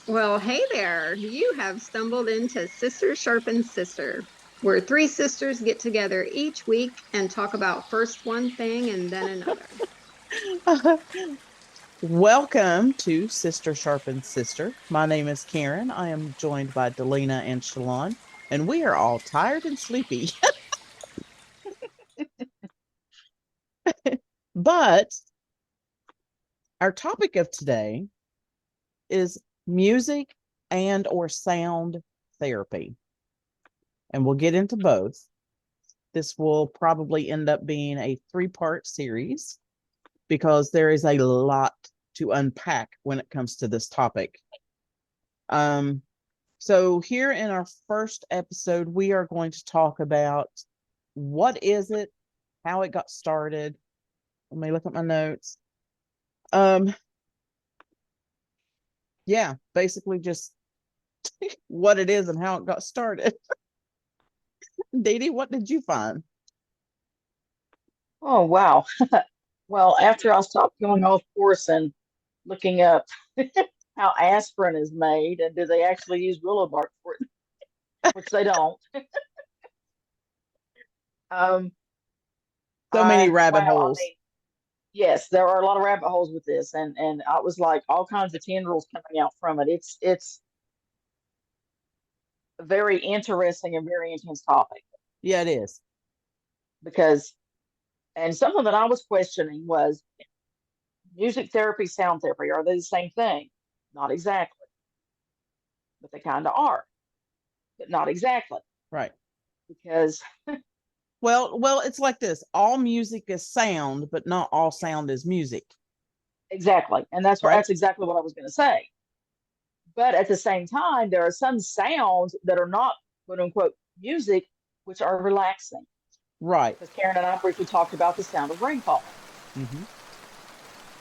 Well, hey there. You have stumbled into Sister Sharpen Sister, where three sisters get together each week and talk about first one thing and then another. Welcome to Sister Sharpen Sister. My name is Karen. I am joined by Dalena and Shelon, and we are all tired and sleepy. But our topic of today is music and or sound therapy. And we'll get into both. This will probably end up being a three-part series because there is a lot to unpack when it comes to this topic. So here in our first episode, we are going to talk about what is it, how it got started. Let me look at my notes. Yeah, basically just what it is and how it got started. Dee Dee, what did you find? Oh, wow. Well, after I stopped going off course and looking up how aspirin is made and do they actually use willow bark for it, which they don't. Um, So many rabbit wow, I holes. mean, yes, there are a lot of rabbit holes with this, and I was like all kinds of tendrils coming out from it. It's a very interesting and very intense topic Yeah, it is. because, and something that I was questioning was music therapy, sound therapy, are they the same thing? Not exactly, but they kind of are, but not exactly. Right. Because Well, it's like this. All music is sound, but not all sound is music, exactly, and right? that's exactly what I was going to say. But at the same time, there are some sounds that are not quote unquote music, which are relaxing. Right. Because Karen and I briefly talked about the sound of rainfall. Hmm.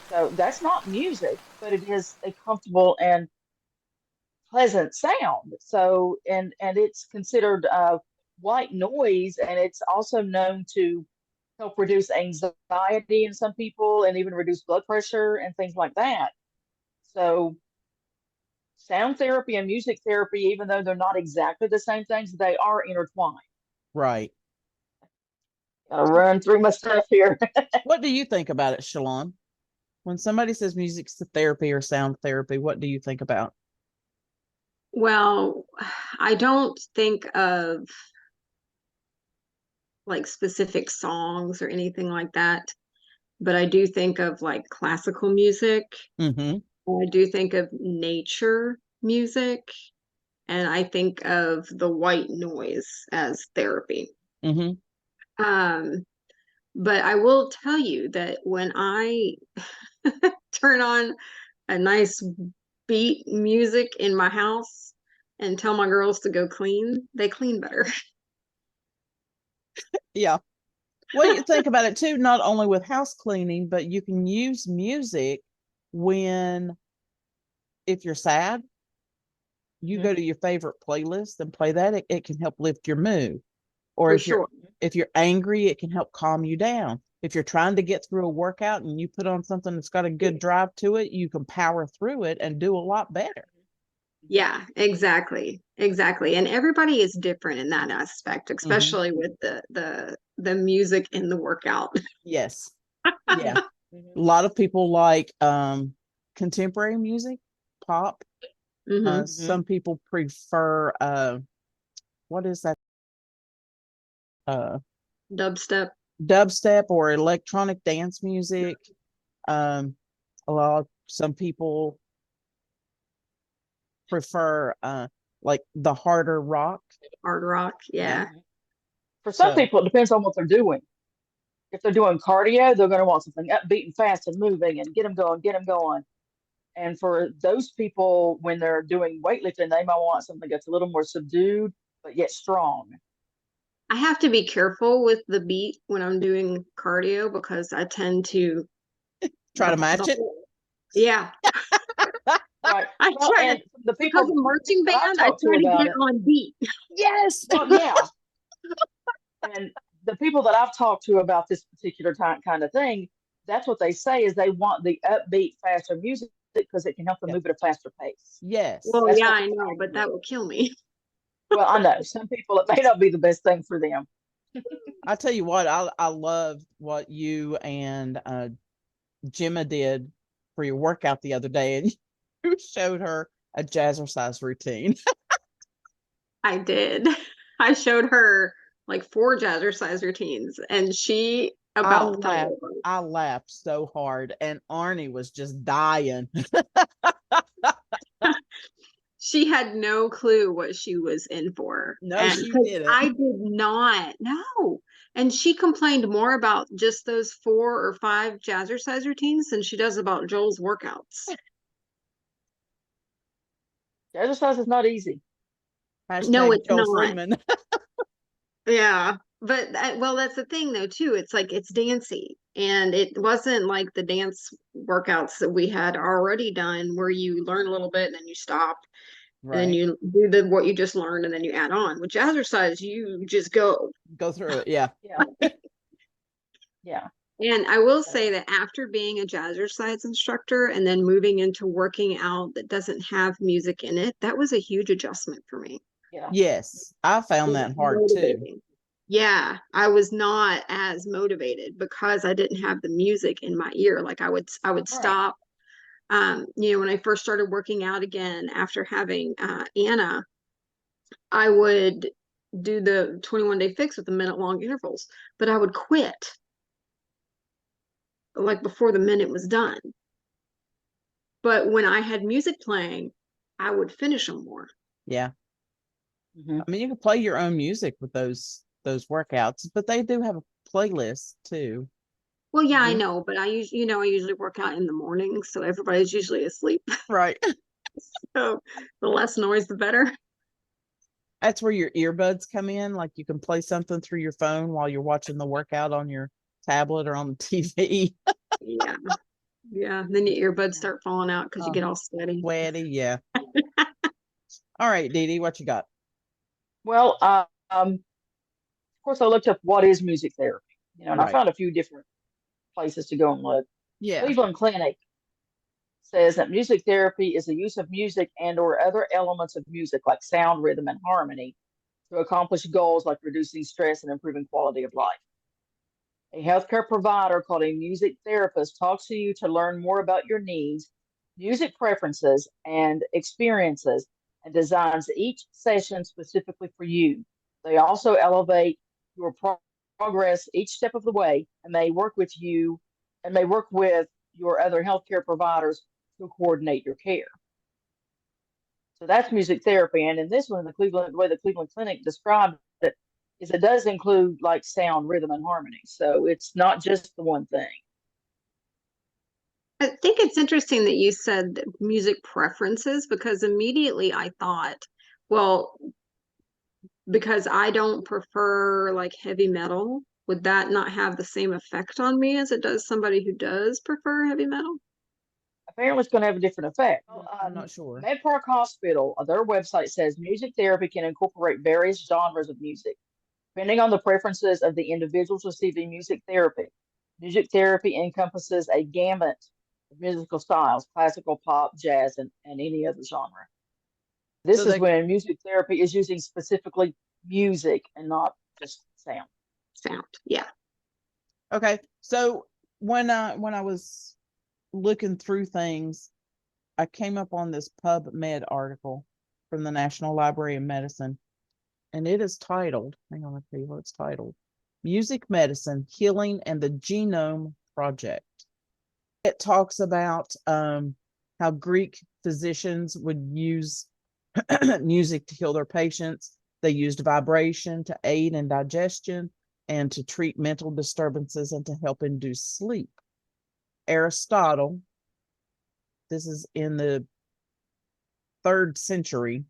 So that's not music, but it is a comfortable and pleasant sound. So and it's considered white noise, and it's also known to help reduce anxiety in some people and even reduce blood pressure and things like that. So sound therapy and music therapy, even though they're not exactly the same things, they are intertwined. Right. Gotta run through my stuff here. What do you think about it, Shalon? When somebody says music's therapy or sound therapy, what do you think about? Well, I don't think of like specific songs or anything like that, but I do think of like classical music. Mm-hmm. I do think of nature music, and I think of the white noise as therapy. Mm-hmm. Um, but I will tell you that when I turn on a nice beat music in my house and tell my girls to go clean, they clean better. Yeah. Well, you think about it too, not only with house cleaning, but you can use music when, if you're sad, you Mhm. go to your favorite playlist and play that. It can help lift your mood. Or For sure. if you're angry, it can help calm you down. If you're trying to get through a workout and you put on something that's got a good drive to it, you can power through it and do a lot better. Yeah, exactly. Exactly. And everybody is different in that aspect, Mm-hmm. especially with the music in the workout. Yes. Yeah. A Mhm. lot of people like contemporary music, pop. Hmm. Mhm. Some people prefer what is that? Uh Dubstep. Dubstep or electronic dance music. Um some people prefer like the harder rock. Hard rock. Yeah. Yeah. Mhm. For some So people, it depends on what they're doing. If they're doing cardio, they're going to want something upbeat and fast and moving and get them going, get them going. And for those people, when they're doing weightlifting, they might want something that's a little more subdued, but yet strong. I have to be careful with the beat when I'm doing cardio because I tend to try to the match it. whole yeah. Right. I Well, try to and the because of people marching that I've band, I talked to try to about get it, on beat. Yes. well, yeah. And the people that I've talked to about this particular kind of thing, that's what they say is they want the upbeat, faster music because it can help them Yeah. move at a faster pace. Yes. Well, That's yeah, what I they're know, trying to but do. that would kill me. Well, I know some people, it may not be the best thing for them. I tell you what, I love what you and Gemma did for your workout the other day, and you showed her a jazzercise routine. I did. I showed her like 4 jazzercise routines, and she I about fell laughed. over. I laughed so hard, and Arnie was just dying. She had no clue what she was in for. No, And she because didn't. I did not know. And she complained more about just those 4 or 5 jazzercise routines than she does about Joel's workouts. Exercise is not easy. No, Hashtag it's Joel not. Freeman. Yeah. But well, that's the thing though, too. It's like it's dancey. And it wasn't like the dance workouts that we had already done where you learn a little bit and then you stop and then Right. you do what you just learned and then you add on. With jazzercise, you just go. Go through it. Yeah. Yeah. Yeah. And I will So, say that after being a jazzercise instructor and then moving into working out that doesn't have music in it, that was a huge adjustment for me. yeah. Yes. I It found was that hard too. motivating. Yeah, I was not as motivated because I didn't have the music in my ear. Like I would Right. stop. When I first started working out again after having Anna, I would do the 21-day fix with the minute long intervals, but I would quit like before the minute was done. But when I had music playing, I would finish them more. Yeah. Hmm. I mean, you can play your own music with those workouts, but they do have a playlist too. Well, yeah, I Hmm. know, but I usually work out in the morning, so everybody's usually asleep. Right. So the less noise, the better. That's where your earbuds come in. Like you can play something through your phone while you're watching the workout on your tablet or on the TV. Yeah, yeah. Then your earbuds start falling out because you Oh, get all sweaty. sweaty. Yeah. All right, Dee Dee, what you got? Well, of course, I looked up what is music therapy, and I Right. found a few different places to go and look. Yeah. Cleveland Clinic says that music therapy is the use of music and or other elements of music like sound, rhythm, and harmony to accomplish goals like reducing stress and improving quality of life. A healthcare provider called a music therapist talks to you to learn more about your needs, music preferences, and experiences, and designs each session specifically for you. They also elevate your progress each step of the way, and they work with you and may work with your other healthcare providers to coordinate your care. So that's music therapy. And in this one, the way the Cleveland Clinic described it is it does include like sound, rhythm, and harmony. So it's not just the one thing. I think it's interesting that you said music preferences because immediately I thought, well, because I don't prefer like heavy metal, would that not have the same effect on me as it does somebody who does prefer heavy metal? Apparently, it's going to have a different effect. Well, I'm not sure. Medpark Hospital, their website says music therapy can incorporate various genres of music, depending on the preferences of the individuals receiving music therapy. Music therapy encompasses a gamut of musical styles, classical, pop, jazz, and any other genre. So This is they when music therapy is using specifically music and not just sound. Sound. Yeah. okay. So when I was looking through things, I came up on this PubMed article from the National Library of Medicine, and it is titled, hang on, I'll tell you what it's titled. Music Medicine, Healing and the Genome Project. It talks about how Greek physicians would use music to heal their patients. They used vibration to aid in digestion and to treat mental disturbances and to help induce sleep. Aristotle, this is in the 3rd century,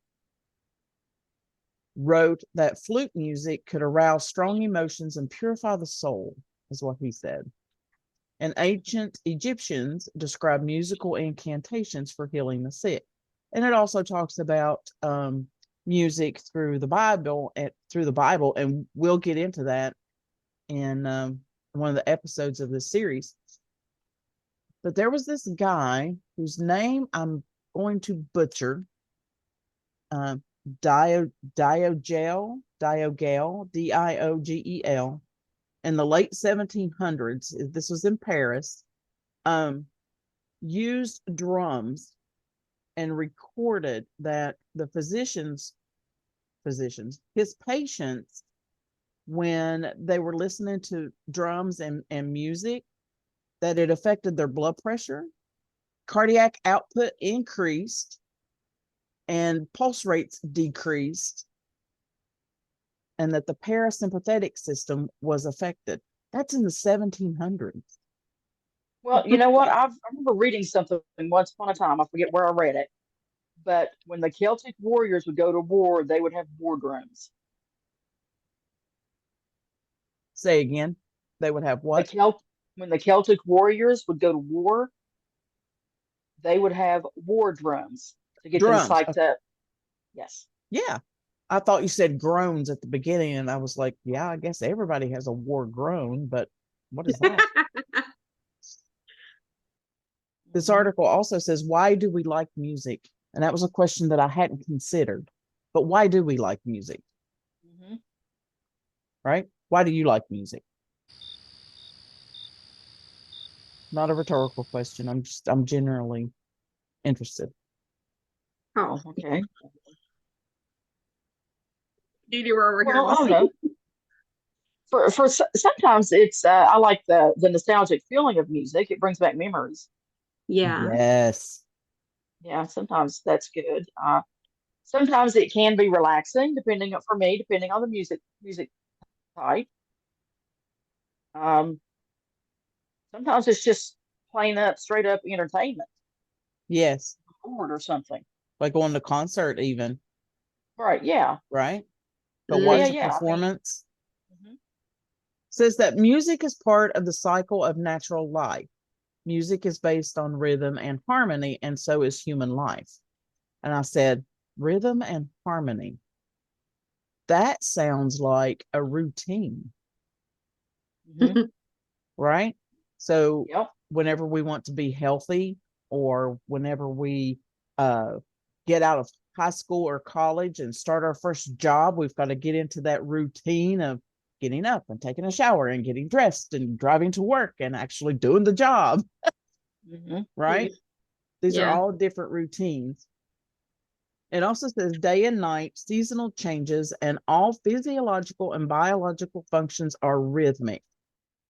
wrote that flute music could arouse strong emotions and purify the soul, is what he said. And ancient Egyptians described musical incantations for healing the sick. And it also talks about music through the Bible, and we'll get into that in one of the episodes of this series. But there was this guy whose name I'm going to butcher. Diogel, Diogel, in the late 1700s. This was in Paris. Used drums and recorded that the physicians, his patients, when they were listening to drums and music, that it affected their blood pressure, cardiac output increased, and pulse rates decreased, and that the parasympathetic system was affected. That's in the 1700s. Well, you know what? I remember reading something once upon a time. I forget where I read it, but when the Celtic warriors would go to war, they would have war drums. Say again. They would have The what? When the Celtic warriors would go to war, they would have war drums to get them Drums. psyched up. Yes. Yeah. I thought you said groans at the beginning, and I was like, yeah, I guess everybody has a war groan, but what is that? This article also says, why do we like music? And that was a question that I hadn't considered. But why do we like music? Mm-hmm. Right? Why do you like music? Not a rhetorical question. I'm generally interested. Oh, Okay. Dee were over here Well, I don't listening. know. Sometimes it's I like the nostalgic feeling of music. It brings back memories. Yeah. Yes. Yeah, sometimes that's good. Sometimes it can be relaxing, for me, depending on the music type. Um, Sometimes it's just plain up, straight up entertainment, Yes. bored or something. Like going to concert even, Right? Yeah. right? But Yeah, watch a Mm. yeah. I mean, performance. mhm. Says that music is part of the cycle of natural life. Music is based on rhythm and harmony, and so is human life. And I said, rhythm and harmony. That sounds like a routine, Mhm. right? So Yep. whenever we want to be healthy, or whenever we get out of high school or college and start our first job, we've got to get into that routine of getting up and taking a shower and getting dressed and driving to work and actually doing the job, Mhm. right? These are Yeah. all different routines. It also says day and night, seasonal changes, and all physiological and biological functions are rhythmic.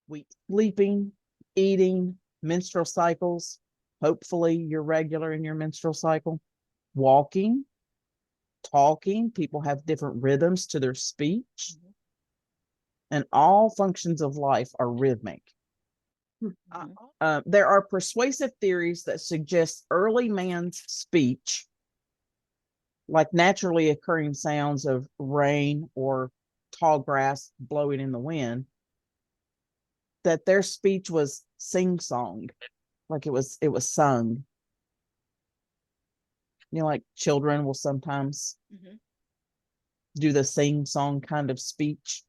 We sleeping, eating, menstrual cycles. Hopefully, you're regular in your menstrual cycle. Walking, talking. People have different rhythms to their speech, Mhm. and all functions of life are rhythmic. Mhm. There are persuasive theories that suggest early man's speech, like naturally occurring sounds of rain or tall grass blowing in the wind, that their speech was sing-song, like it was sung. Like children will sometimes Mhm. do the sing-song kind of speech.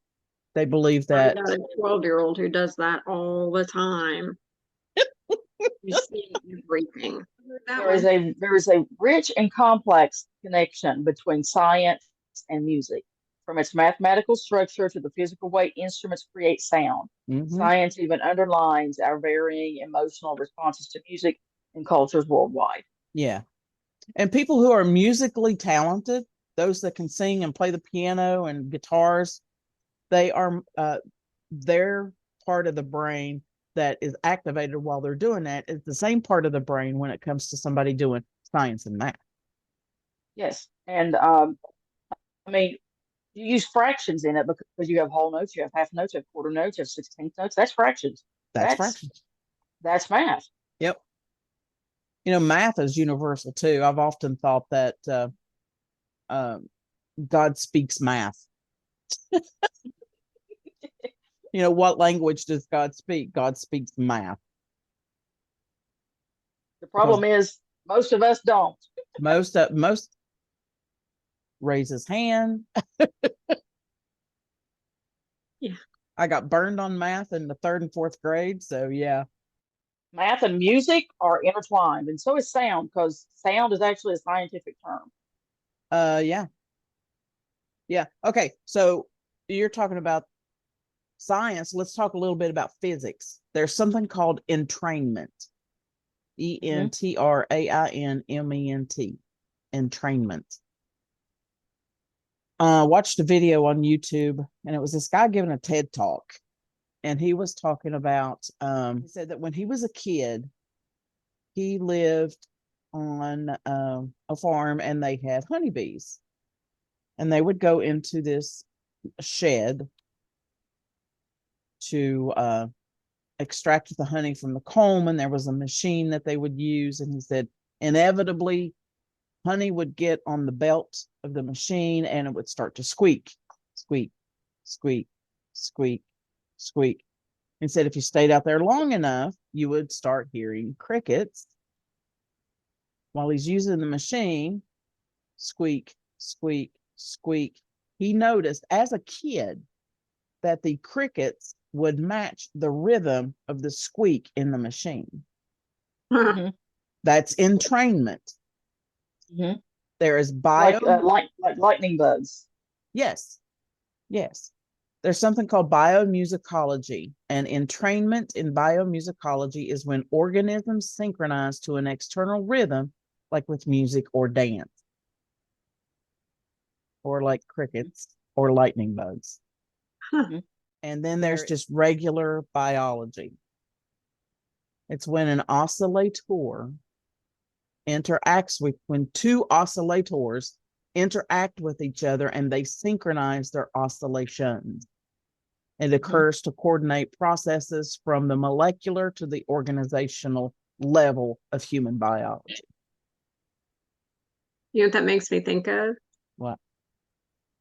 They believe I've that. got a 12-year-old who does that all the time. You see everything. That There is one. a rich and complex connection between science and music, from its mathematical structure to the physical way instruments create sound. Mm-hmm. Science even underlines our varying emotional responses to music in cultures worldwide. Yeah. And people who are musically talented, those that can sing and play the piano and guitars, they are their part of the brain that is activated while they're doing that is the same part of the brain when it comes to somebody doing science and math. Yes, and I mean, you use fractions in it because you have whole notes, you have half notes, you have quarter notes, you have 16th notes. That's fractions. That's That's fractions. that's math. Yep. Math is universal too. I've often thought that uh, God speaks math. What language does God speak? God speaks math, The because problem is most of us don't. most raise his hand. Yeah. I got burned on math in the third and fourth grade, so yeah. Math and music are intertwined, and so is sound, because sound is actually a scientific term. Yeah. Yeah. Okay. So you're talking about science. Let's talk a little bit about physics. There's something called entrainment. Entrainment. Entrainment. Watched a video on YouTube, and it was this guy giving a TED talk, and he was talking about he said that when he was a kid, he lived on a farm, and they had honeybees, and they would go into this shed to extract the honey from the comb, and there was a machine that they would use, and he said inevitably honey would get on the belt of the machine, and it would start to squeak, squeak, squeak, squeak, squeak. He said if you stayed out there long enough, you would start hearing crickets while he's using the machine. Squeak, squeak, squeak. He noticed as a kid that the crickets would match the rhythm of the squeak in the machine. Mhm. That's entrainment. Mhm. There is bio. Like lightning bugs. Yes. Yes. There's something called biomusicology, and entrainment in biomusicology is when organisms synchronize to an external rhythm, like with music or dance, or like crickets or lightning bugs. Mhm. And then there's just regular biology. It's when an oscillator interacts with, when two oscillators interact with each other and they synchronize their oscillations. It occurs to coordinate processes from the molecular to the organizational level of human biology. You know what that makes me think of? What?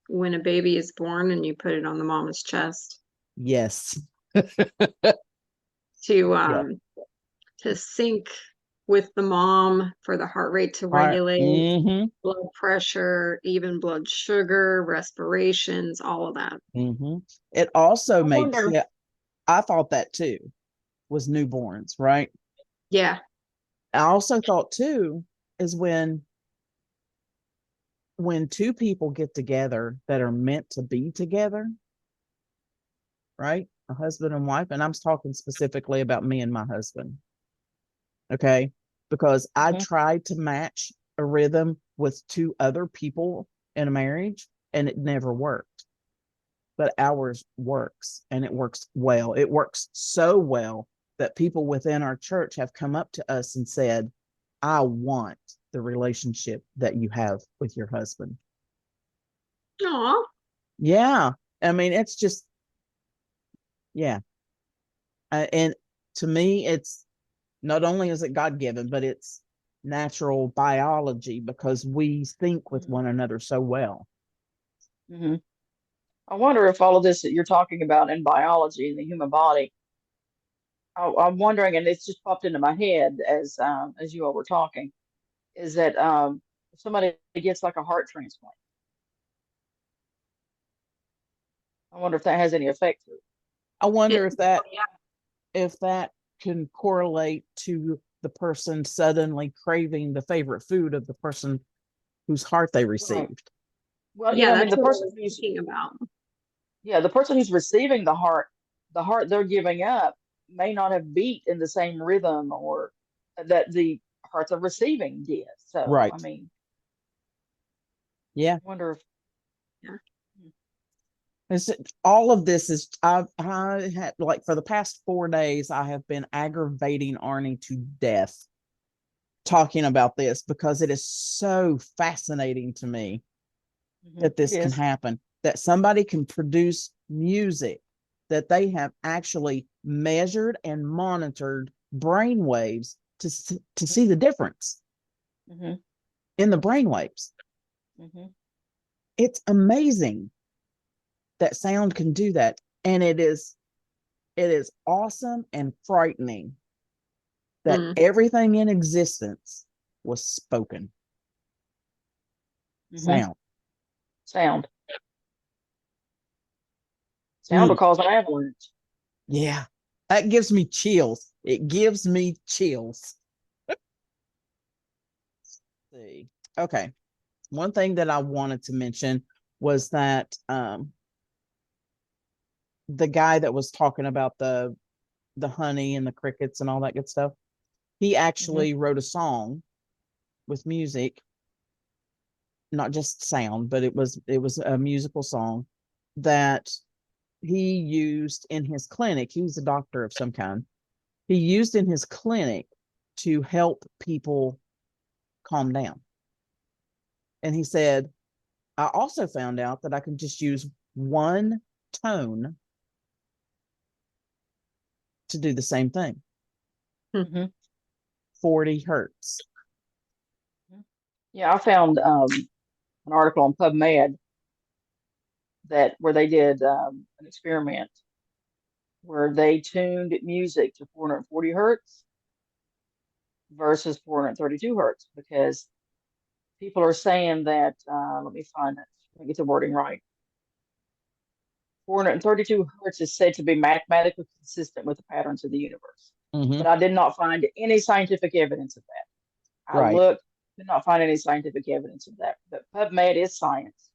When a baby is born and you put it on the mama's chest Yes. to Yeah. to sync with the mom for the heart rate to regulate, Mm-hmm. blood pressure, even blood sugar, respirations, all of that. Mm-hmm. It also I made, wonder. yeah, I thought that too, was newborns, right? Yeah. I also thought too is when two people get together that are meant to be together, right? A husband and wife, and I'm talking specifically about me and my husband. Okay? Because I tried to match a rhythm with two other people in a marriage, and it never worked. But ours works, and it works well. It works so well that people within our church have come up to us and said, I want the relationship that you have with your husband. Aw. Yeah. I mean, it's just, yeah. And to me, it's not only is it God given, but it's natural biology because we think with one another so well. Mhm. I wonder if all of this that you're talking about in biology in the human body, I'm wondering, and it's just popped into my head as you all were talking, is that if somebody gets like a heart transplant, I wonder if that has any effect to it. I wonder Yeah. if that can correlate to the person suddenly craving the favorite food of the person whose heart they Right. received. Well, Yeah, I mean, that's what I was thinking about. the person who's receiving the heart they're giving up may not have beat in the same rhythm or that the heart they're receiving did. So, I Right. mean, Yeah. I wonder if, Yeah. It's, all of this is, I had, like, for the past 4 days, I have been aggravating Arnie to death talking about this because it is so fascinating to me that this it can is. happen, that somebody can produce music that they have actually measured and monitored brain waves to see the difference Hmm. in the brain waves. Hmm. It's amazing that sound can do that. And it is awesome and frightening that everything in existence was spoken. Hmm. Sound. Sound. Sound will Mm, cause an avalanche. yeah. That gives me chills. It gives me chills. See. Okay. One thing that I wanted to mention was that the guy that was talking about the honey and the crickets and all that good stuff, he actually wrote a song with music, not just sound, but it was a musical song that he used in his clinic. He was a doctor of some kind. He used in his clinic to help people calm down. And he said, I also found out that I can just use one tone to do the same thing. 40 hertz. Yeah, I found an article on PubMed where they did an experiment where they tuned music to 440 hertz versus 432 hertz, because people are saying that, let me find it, let me get the wording right. 432 hertz is said to be mathematically consistent with the patterns of the universe. But I did not find any scientific evidence of that. I looked, did not find any scientific evidence of that. But PubMed is science.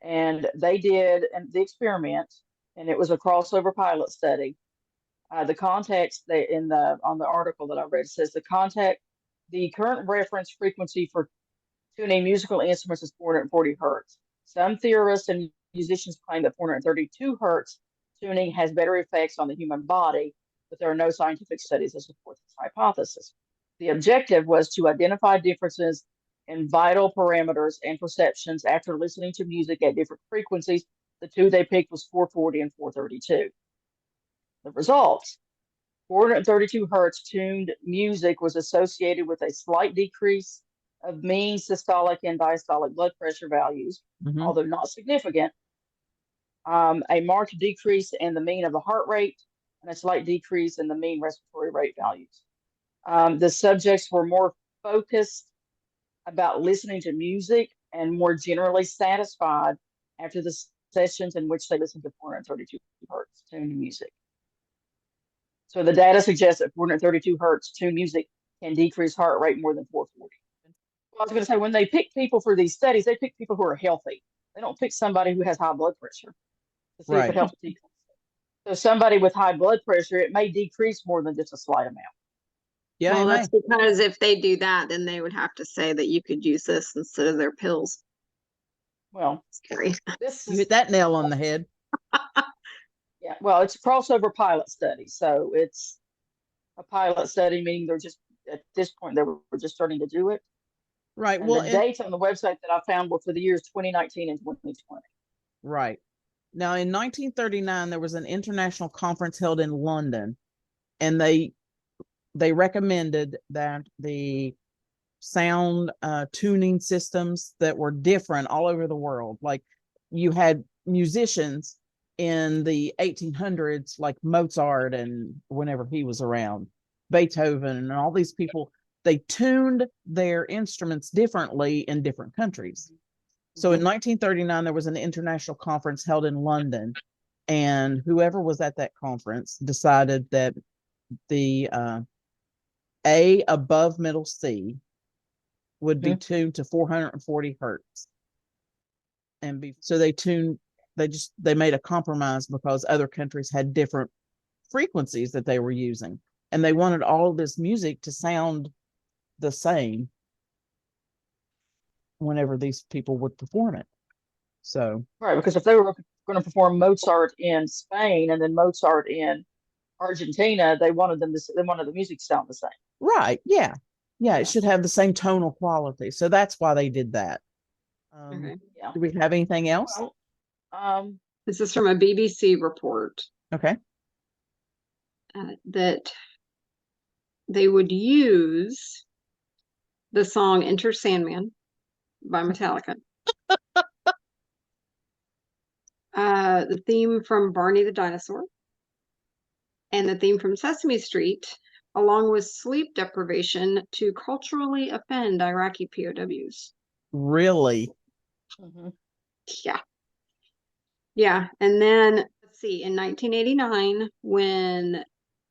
And they did the experiment, and it was a crossover pilot study. The context on the article that I read says the current reference frequency for tuning musical instruments is 440 hertz. Some theorists and musicians claim that 432 hertz tuning has better effects on the human body, but there are no scientific studies that support this hypothesis. The objective was to identify differences in vital parameters and perceptions after listening to music at different frequencies. The two they picked was 440 and 432. The results: 432 hertz tuned music was associated with a slight decrease of mean systolic and diastolic blood pressure values, although not significant, a marked decrease in the mean of the heart rate, and a slight decrease in the mean respiratory rate values. The subjects were more focused about listening to music and more generally satisfied after the sessions in which they listened to 432 hertz tuned music. So the data suggests that 432 hertz tuned music can decrease heart rate more than 440. Well, I was going to say, when they pick people for these studies, they pick people who are healthy. They don't pick somebody who has high blood pressure to see if it helps decrease. So somebody with high blood pressure, it may decrease more than just a slight amount. Yeah, well, that's because if they do that, then they would have to say that you could use this instead of their pills. Well, scary. You hit that nail on the head. Yeah, well, it's a crossover pilot study. So it's a pilot study, meaning they're just, at this point, they were just starting to do it. Right. And the dates on the website that I found were for the years 2019 and 2020. Right. Now, in 1939, there was an international conference held in London, and they recommended that the sound tuning systems that were different all over the world, like you had musicians in the 1800s, like Mozart, and whenever he was around, Beethoven, and all these people, they tuned their instruments differently in different countries. So in 1939, there was an international conference held in London, and whoever was at that conference decided that the A above middle C would be tuned to 440 hertz. And so they made a compromise because other countries had different frequencies that they were using, and they wanted all of this music to sound the same whenever these people would perform it. So right, because if they were going to perform Mozart in Spain and then Mozart in Argentina, they wanted the music to sound the same. Right. Yeah. Yeah. It should have the same tonal quality. So that's why they did that. Okay. Yeah. Do we have anything else? Well, this is from a BBC report. Okay. That they would use the song Enter Sandman by Metallica. The theme from Barney the Dinosaur, and the theme from Sesame Street, along with sleep deprivation to culturally offend Iraqi POWs. Really? Yeah. Yeah. And then, let's see, in 1989, when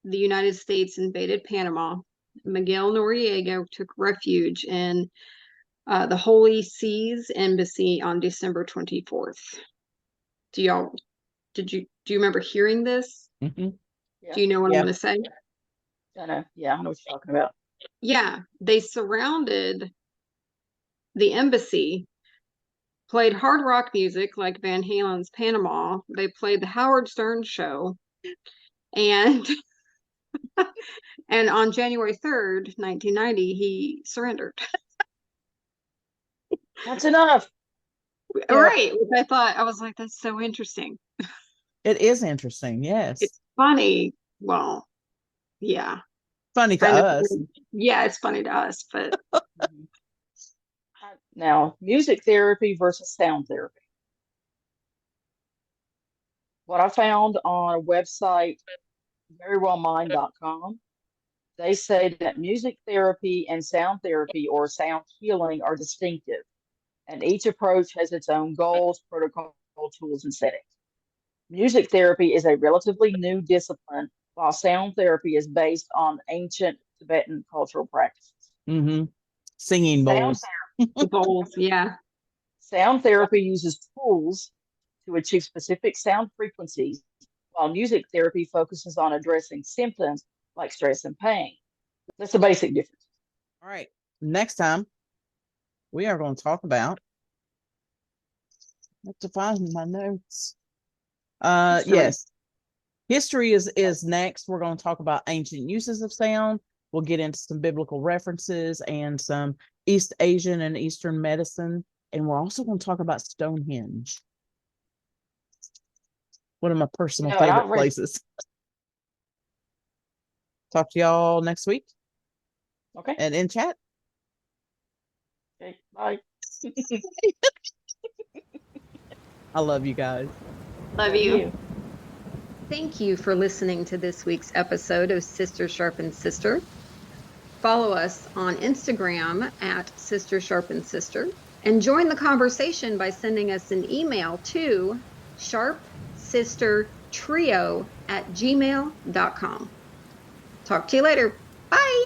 the United States invaded Panama, Miguel Noriega took refuge in the Holy See's Embassy on December 24th. Do you remember hearing this? Mm-hmm. Yeah. Do you know what I'm going to say? I know. Yeah, I know what you're talking about. Yeah, they surrounded the embassy, played hard rock music like Van Halen's Panama. They played the Howard Stern show, and and on January 3rd, 1990, he surrendered. That's enough. Yeah. Right, which I was like, that's so interesting. It is interesting. Yes. It's funny. Well, yeah. Funny to us. Yeah, it's funny to us, but Now, music therapy versus sound therapy. What I found on a website, verywellmind.com, they say that music therapy and sound therapy or sound healing are distinctive, and each approach has its own goals, protocol, tools, and settings. Music therapy is a relatively new discipline, while sound therapy is based on ancient Tibetan cultural practices. Mm-hmm. Singing bowls. bowls, yeah. Sound therapy uses tools to achieve specific sound frequencies, while music therapy focuses on addressing symptoms like stress and pain. That's the basic difference. All right. Next time, we are going to talk about. I have to find my notes. History. Yes. History is next. We're going to talk about ancient uses of sound. We'll get into some biblical references and some East Asian and Eastern medicine. And we're also going to talk about Stonehenge. One of my personal favorite places. Talk to y'all next week. Okay. And in chat. Okay. Bye. I love you guys. Love you. Thank you for listening to this week's episode of Sister Sharpen Sister. Follow us on Instagram at Sister Sharpen Sister and join the conversation by sending us an email to sharpsistertrio@gmail.com. Talk to you later. Bye.